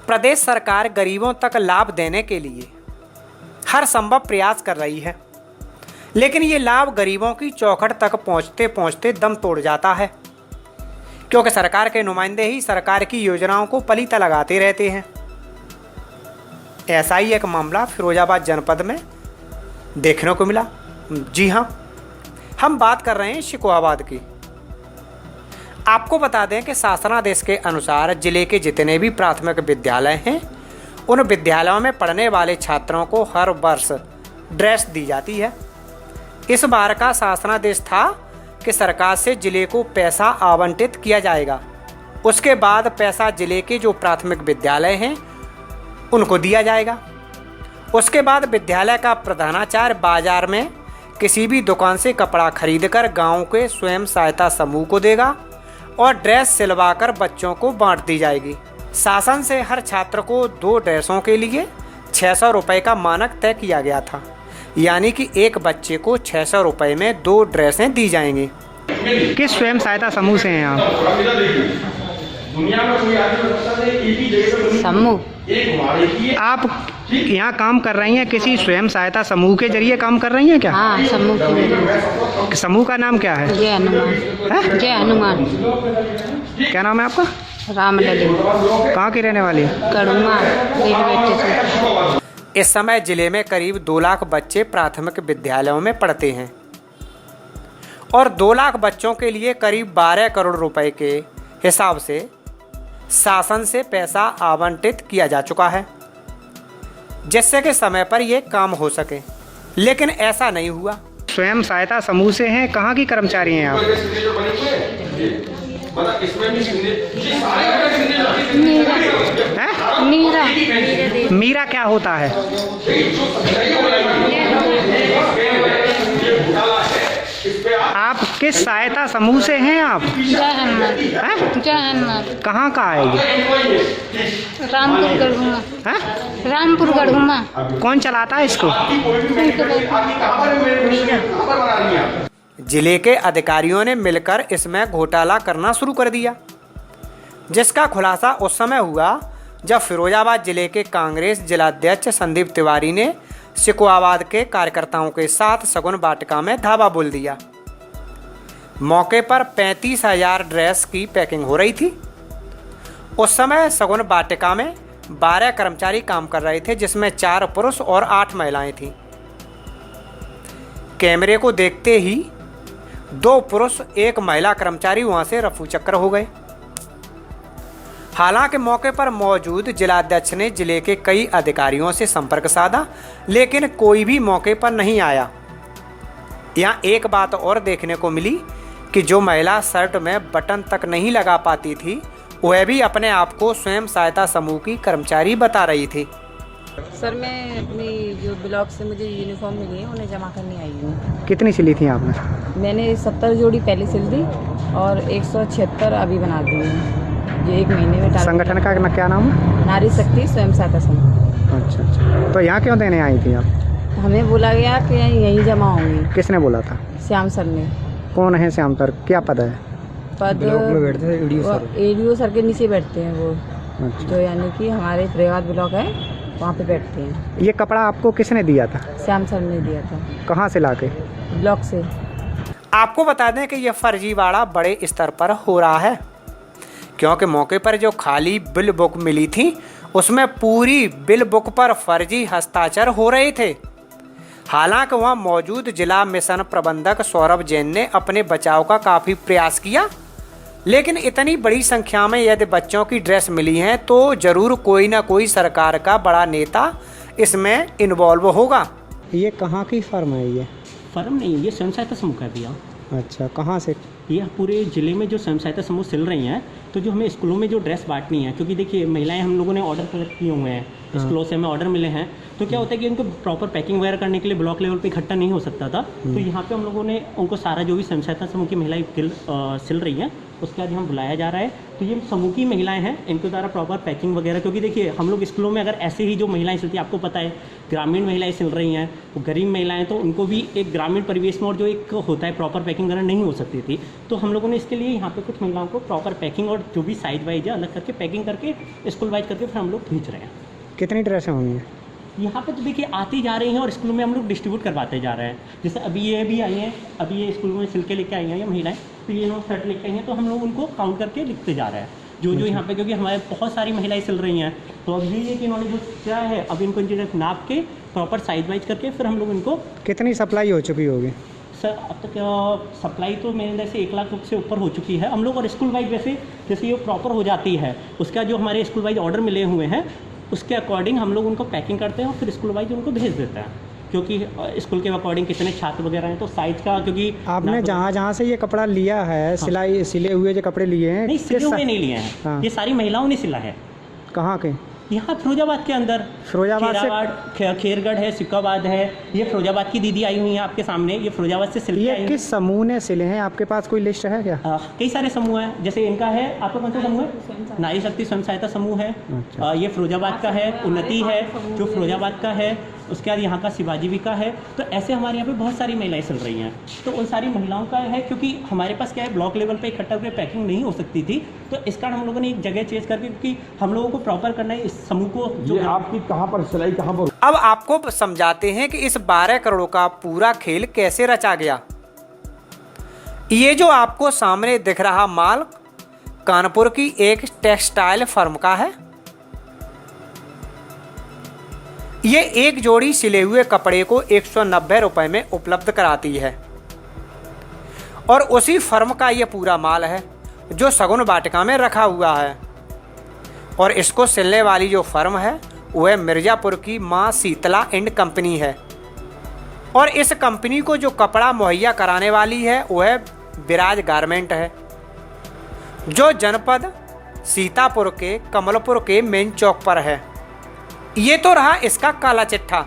प्रदेश सरकार गरीबों तक लाभ देने के लिए हर संभव प्रयास कर रही है, लेकिन ये लाभ गरीबों की चौखट तक पहुंचते पहुंचते दम तोड़ जाता है, क्योंकि सरकार के नुमाइंदे ही सरकार की योजनाओं को पलीता लगाते रहते हैं। ऐसा ही एक मामला फिरोजाबाद जनपद में देखने को मिला। जी हाँ, हम बात कर रहे हैं शिकोहाबाद की। आपको बता दें कि शासनादेश के अनुसार जिले के जितने भी प्राथमिक विद्यालय हैं, उन विद्यालयों में पढ़ने वाले छात्रों को हर वर्ष ड्रेस दी जाती है। इस बार का शासनादेश था कि सरकार से जिले को पैसा आवंटित किया जाएगा, उसके बाद पैसा जिले के जो प्राथमिक विद्यालय हैं उनको दिया जाएगा। उसके बाद विद्यालय का प्रधानाचार्य बाजार में किसी भी दुकान से कपड़ा खरीदकर गांव के स्वयं सहायता समूह को देगा और ड्रेस सिलवाकर बच्चों को बांट दी जाएगी। शासन से हर छात्र को 2 ड्रेसों के लिए 600 रुपये का मानक तय किया गया था, यानी कि एक बच्चे को 600 रुपये में 2 ड्रेसें दी जाएंगी। किस स्वयं सहायता समूह से हैं आप? समूह। आप यहाँ काम कर रही हैं, किसी स्वयं सहायता समूह के जरिए काम कर रही हैं क्या? हाँ, समूह की। समूह का नाम क्या है? जय हनुमान। है? जय हनुमान। क्या नाम है आपका? रामलली। कहाँ की रहने वाली है? कड़ुमा रेलवे स्टेशन। इस समय जिले में करीब 2 लाख बच्चे प्राथमिक विद्यालयों में पढ़ते हैं और 2 लाख बच्चों के लिए करीब 12 करोड़ रुपए के हिसाब से शासन से पैसा आवंटित किया जा चुका है, जिससे कि समय पर यह काम हो सके, लेकिन ऐसा नहीं हुआ। स्वयं सहायता समूह से हैं, कहाँ की कर्मचारी हैं आप? मीरा क्या होता है? आप किस सहायता समूह से हैं आप? जय हनुमान। जय हनुमान। कहाँ का है ये? रामपुर गढ़ुमा। है? रामपुर गढ़ुमा। कौन चलाता है इसको? जिले के अधिकारियों ने मिलकर इसमें घोटाला करना शुरू कर दिया, जिसका खुलासा उस समय हुआ जब फिरोजाबाद जिले के कांग्रेस जिलाध्यक्ष संदीप तिवारी ने शिकोहाबाद के कार्यकर्ताओं के साथ सगुन वाटिका में धावा बोल दिया। मौके पर 35,000 ड्रेस की पैकिंग हो रही थी। उस समय सगुन वाटिका में 12 कर्मचारी काम कर रहे थे, जिसमें 4 पुरुष और 8 महिलाएं थीं। कैमरे को देखते ही 2 पुरुष 1 महिला कर्मचारी वहां से रफू चक्कर हो गए। हालांकि मौके पर मौजूद जिलाध्यक्ष ने जिले के कई अधिकारियों से संपर्क साधा, लेकिन कोई भी मौके पर नहीं आया। यहाँ एक बात और देखने को मिली कि जो महिला शर्ट में बटन तक नहीं लगा पाती थी, वह भी अपने आप को स्वयं सहायता समूह की कर्मचारी बता रही थी। सर, मैं अपनी जो ब्लॉक से मुझे यूनिफॉर्म मिली है उन्हें जमा करने आई हूँ। कितनी सिली थी आपने? मैंने 70 जोड़ी पहले सिल दी और 176 अभी बना दी है। ये 1 महीने में। संगठन का क्या नाम है? नारी शक्ति स्वयं सहायता समूह। अच्छा। तो यहाँ क्यों देने आई थी आप? हमें बोला गया कि यहीं जमा होंगी। किसने बोला था? श्याम सर ने। कौन है श्याम सर? क्या पद है? पद बैठते हैं एडीओ सर के नीचे बैठते हैं वो। अच्छा। जो यानी कि हमारे फिरोजाबाद ब्लॉक है वहाँ पे बैठते हैं। ये कपड़ा आपको किसने दिया था? श्याम सर ने दिया था। कहाँ से लाके? ब्लॉक से। आपको बता दें कि यह फर्जीवाड़ा बड़े स्तर पर हो रहा है, क्योंकि मौके पर जो खाली बिल बुक मिली थी उसमें पूरी बिल बुक पर फर्जी हस्ताक्षर हो रहे थे। हालांकि वहां मौजूद जिला मिशन प्रबंधक सौरभ जैन ने अपने बचाव का काफ़ी प्रयास किया, लेकिन इतनी बड़ी संख्या में यदि बच्चों की ड्रेस मिली हैं तो जरूर कोई ना कोई सरकार का बड़ा नेता इसमें इन्वॉल्व होगा। ये कहाँ की फर्म है? ये फर्म नहीं, ये स्वयं सहायता समूह का भैया। अच्छा, कहाँ से? ये पूरे ज़िले में जो स्वयं सहायता समूह सिल रही हैं, तो जो हमें स्कूलों में जो ड्रेस बांटनी है, क्योंकि देखिए महिलाएं हम लोगों ने ऑर्डर कलेक्ट किए हुए हैं, स्कूलों से हमें ऑर्डर मिले हैं, तो क्या होता है कि उनको प्रॉपर पैकिंग वगैरह करने के लिए ब्लॉक लेवल पे इकट्ठा नहीं हो सकता था। तो यहाँ पे हम लोगों ने उनको सारा जो भी स्वयं सहायता समूह की महिलाएं सिल रही हैं उसके बाद यहाँ बुलाया जा रहा है। तो ये समूह की महिलाएं हैं, इनके द्वारा प्रॉपर पैकिंग वगैरह, क्योंकि देखिए हम लोग स्कूलों में अगर ऐसे ही जो महिलाएं सिलती हैं, आपको पता है ग्रामीण महिलाएं सिल रही हैं, वो गरीब महिलाएं, तो उनको भी एक ग्रामीण परिवेश में और जो एक होता है प्रॉपर पैकिंग वगैरह नहीं हो सकती थी। तो हम लोगों ने इसके लिए यहाँ पे कुछ महिलाओं को प्रॉपर पैकिंग और जो भी साइज वाइज है अलग करके पैकिंग करके स्कूल वाइज करके फिर हम लोग भेज रहे हैं। कितनी ड्रेसें हुई हैं? यहाँ पे तो देखिए आती जा रही हैं और स्कूलों में हम लोग डिस्ट्रीब्यूट करवाते जा रहे हैं। जैसे अभी ये भी आई हैं, अभी ये स्कूल में सिल के लेके आई हैं ये महिलाएं, तो ये लोग शर्ट लेके आई हैं, तो हम लोग उनको काउंट करके लिखते जा रहे हैं जो यहाँ पे, क्योंकि हमारे बहुत सारी महिलाएं सिल रही हैं। तो अब ये कि इन्होंने जो क्या है, अब इनको नाप के प्रॉपर साइज वाइज करके फिर हम लोग इनको। कितनी सप्लाई हो चुकी होगी सर अब तक सप्लाई तो मेरे अंदर से 1 लाख से ऊपर हो चुकी है हम लोग। और स्कूल वाइज वैसे जैसे ये प्रॉपर हो जाती है, उसका जो हमारे स्कूल वाइज ऑर्डर मिले हुए हैं उसके अकॉर्डिंग हम लोग उनको पैकिंग करते हैं और फिर स्कूल वाइज उनको भेज देते हैं, क्योंकि स्कूल के अकॉर्डिंग कितने छात्र वगैरह हैं तो साइज़ का, क्योंकि आपने जहाँ से ये कपड़ा लिया है, सिलाई सिले हुए जो कपड़े लिए हैं? नहीं, सिले हुए नहीं लिए हैं। हाँ। ये सारी महिलाओं ने सिला है। कहाँ के? यहाँ फिरोजाबाद के अंदर, फिरोजाबाद से खेरगढ़ है, सिक्काबाद है। ये फिरोजाबाद की दीदी आई हुई हैं आपके सामने, ये फिरोजाबाद से सिल के आई ये हुई। किस समूह ने सिले हैं? आपके पास कोई लिस्ट है क्या? कई सारे समूह हैं, जैसे इनका है, आपका कौन सा समूह है? नारी शक्ति स्वयं सहायता समूह है। अच्छा। ये फिरोजाबाद का है, उन्नति है जो फिरोजाबाद का है, उसके बाद यहाँ का शिवाजी भी का है। तो ऐसे हमारे यहाँ पे बहुत सारी महिलाएं चल रही हैं। तो उन सारी महिलाओं का है, क्योंकि हमारे पास क्या है, ब्लॉक लेवल पे इकट्ठा करके पैकिंग नहीं हो सकती थी, तो इस कारण हम लोगों ने एक जगह चेंज करके, क्योंकि हम लोगों को प्रॉपर करना है इस समूह को। जो आपकी कहाँ पर सिलाई कहाँ पर? अब आपको समझाते हैं कि इस 12 करोड़ का पूरा खेल कैसे रचा गया। ये जो आपको सामने दिख रहा माल कानपुर की एक टेक्सटाइल फर्म का है। ये एक जोड़ी सिले हुए कपड़े को 190 रुपए में उपलब्ध कराती है और उसी फर्म का ये पूरा माल है जो सगुन वाटिका में रखा हुआ है। और इसको सिलने वाली जो फर्म है वह मिर्जापुर की मां शीतला एंड कंपनी है। और इस कंपनी को जो कपड़ा मुहैया कराने वाली है वह विराज गारमेंट है, जो जनपद सीतापुर के कमलपुर के मेन चौक पर है। ये तो रहा इसका काला चिट्ठा।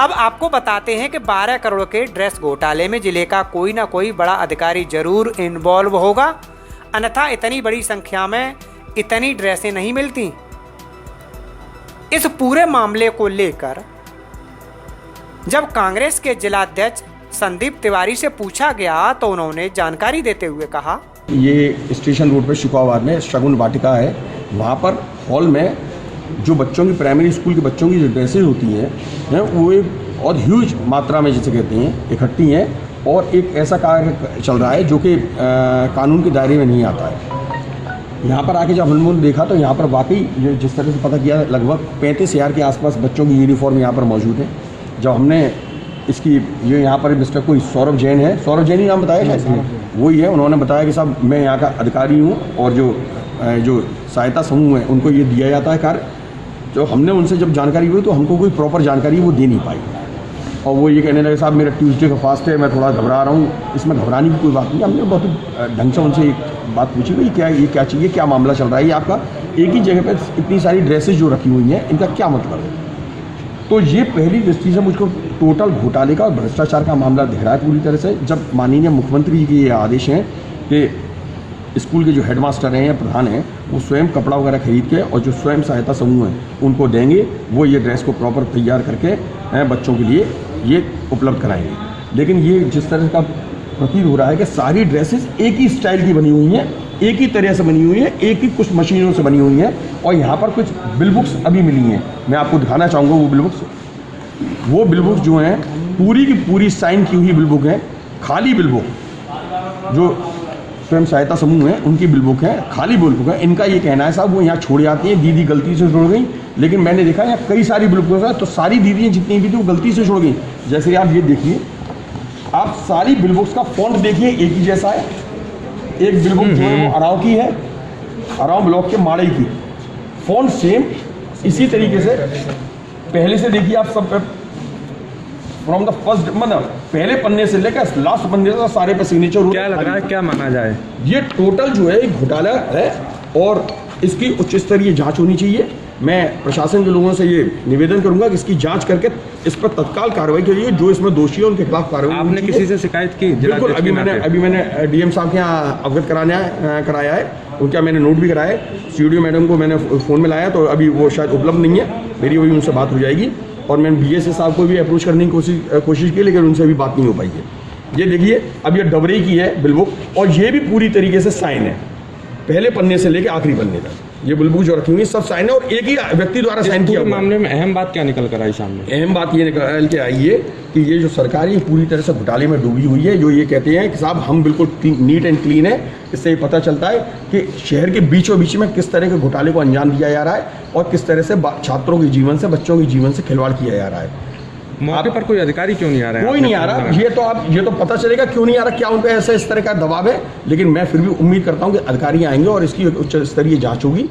अब आपको बताते हैं कि 12 करोड़ के ड्रेस घोटाले में जिले का कोई ना कोई बड़ा अधिकारी जरूर इन्वॉल्व होगा, अन्यथा इतनी बड़ी संख्या में इतनी ड्रेसें नहीं मिलती। इस पूरे मामले को लेकर जब कांग्रेस के जिलाध्यक्ष संदीप तिवारी से पूछा गया तो उन्होंने जानकारी देते हुए कहा, ये स्टेशन रोड पर शुकाबाद में शगुन वाटिका है, वहाँ पर हॉल में जो बच्चों की प्राइमरी स्कूल के बच्चों की जो ड्रेसेज होती हैं वो एक बहुत ह्यूज मात्रा में जिसे कहते हैं इकट्ठी हैं। और एक ऐसा कार्य चल रहा है जो कि कानून के दायरे में नहीं आता है। यहाँ पर आके जब हमने देखा तो यहाँ पर वाकई जिस तरह से पता किया लगभग 35,000 के आसपास बच्चों की यूनिफॉर्म यहाँ पर मौजूद है। जब हमने इसकी ये यहाँ पर मिस्टर कोई सौरभ जैन है, सौरभ जैन ही नाम बताया शायद, वही है, उन्होंने बताया कि साहब मैं यहाँ का अधिकारी हूँ और जो सहायता समूह है उनको ये दिया जाता है कार्य। जो हमने उनसे जब जानकारी हुई तो हमको कोई प्रॉपर जानकारी वो दे नहीं पाई और वो ये कहने लगे साहब मेरा ट्यूसडे का फास्ट है, मैं थोड़ा घबरा रहा हूँ। इसमें घबराने की कोई बात नहीं। हमने बहुत ढंग से उनसे एक बात पूछी भाई ये क्या चाहिए, क्या मामला चल रहा है, ये आपका एक ही जगह पर इतनी सारी ड्रेसेज जो रखी हुई हैं इनका क्या मतलब है। तो ये पहली दृष्टि से मुझको टोटल घोटाले का और भ्रष्टाचार का मामला दिख रहा है पूरी तरह से। जब माननीय मुख्यमंत्री के ये आदेश हैं कि स्कूल के जो हेडमास्टर हैं या प्रधान हैं वो स्वयं कपड़ा वगैरह खरीद के और जो स्वयं सहायता समूह हैं उनको देंगे, वो ये ड्रेस को प्रॉपर तैयार करके बच्चों के लिए ये उपलब्ध कराएंगे। लेकिन ये जिस तरह का प्रतीत हो रहा है कि सारी ड्रेसेस एक ही स्टाइल की बनी हुई हैं, एक ही तरह से बनी हुई हैं, एक ही कुछ मशीनों से बनी हुई हैं। और यहाँ पर कुछ बिल बुक्स अभी मिली हैं, मैं आपको दिखाना चाहूँगा वो बिल बुक्स जो हैं पूरी की पूरी साइन की हुई बिल बुक हैं। खाली बिल बुक जो स्वयं सहायता समूह हैं उनकी बिल बुक है, खाली बिल बुक है। इनका ये कहना है साहब वो यहाँ छोड़ जाती हैं, दीदी गलती से छोड़ गई। लेकिन मैंने देखा यहाँ कई सारी बिल बुक है तो सारी दीदियाँ जितनी भी थी वो गलती से छोड़ गई। जैसे आप ये देखिए, आप सारी बिल बुक्स का फॉन्ट देखिए एक ही जैसा है। एक बिल बुक जो है वो अराव की है, अराव ब्लॉक के माड़ई की, फॉन्ट सेम इसी तरीके से। पहले से देखिए आप सब फ्रॉम द फर्स्ट मतलब पहले पन्ने से लेकर लास्ट पन्ने तक सारे पे सिग्नेचर। क्या लग रहा है, क्या माना जाए? ये टोटल जो है एक घोटाला है और इसकी उच्च स्तरीय जांच होनी चाहिए। मैं प्रशासन के लोगों से ये निवेदन करूंगा कि इसकी जांच करके इस पर तत्काल कार्रवाई करिए, जो इसमें दोषी है उनके खिलाफ कार्रवाई। आपने किसी से शिकायत की? बिल्कुल, अभी मैंने डीएम साहब के यहाँ अवगत कराया है, उनका मैंने नोट भी कराया है। सीडीओ मैडम को मैंने फ़ोन में लाया, तो अभी वो शायद उपलब्ध नहीं है, मेरी अभी उनसे बात हो जाएगी। और मैंने बीएसए साहब को भी अप्रोच करने की कोशिश की, लेकिन उनसे अभी बात नहीं हो पाई है। ये देखिए, अब ये डबरे की है बिल बुक, और ये भी पूरी तरीके से साइन है, पहले पन्ने से लेके आखिरी पन्ने तक ये बिल बुक जो रखी हुई सब साइन है, और एक ही व्यक्ति द्वारा साइन किया हुआ है। मामले में अहम बात क्या निकल कर आई सामने? अहम बात ये निकल के आई है कि ये जो सरकार है पूरी तरह से घोटाले में डूबी हुई है। जो ये कहते हैं कि साहब हम बिल्कुल नीट एंड क्लीन है, इससे ये पता चलता है कि शहर के बीचों बीच में किस तरह के घोटाले को अंजाम दिया जा रहा है, और किस तरह से छात्रों के जीवन से, बच्चों के जीवन से खिलवाड़ किया जा रहा है। मौके पर कोई अधिकारी क्यों नहीं आ रहा है? कोई नहीं आ रहा, ये तो पता चलेगा क्यों नहीं आ रहा, क्या उन पे ऐसा इस तरह का दबाव है। लेकिन मैं फिर भी उम्मीद करता हूँ कि अधिकारी आएंगे और इसकी उच्च स्तरीय जांच होगी।